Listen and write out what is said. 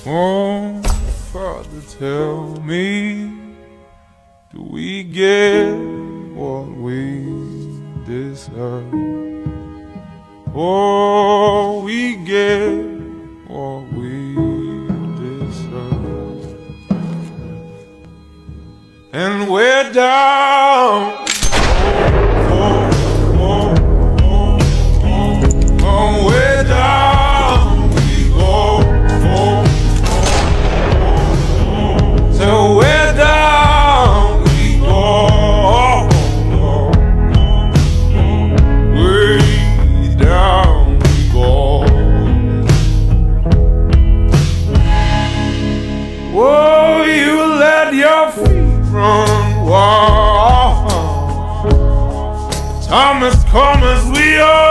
Oh, Father, tell me, do we get what we deserve? Oh, we get what we deserve. And we're down. Oh, oh, oh, oh, oh, we're down. We go. Oh, so we're down, we go, way down we go. Whoa, you let your feet run wild. Time has come as we are.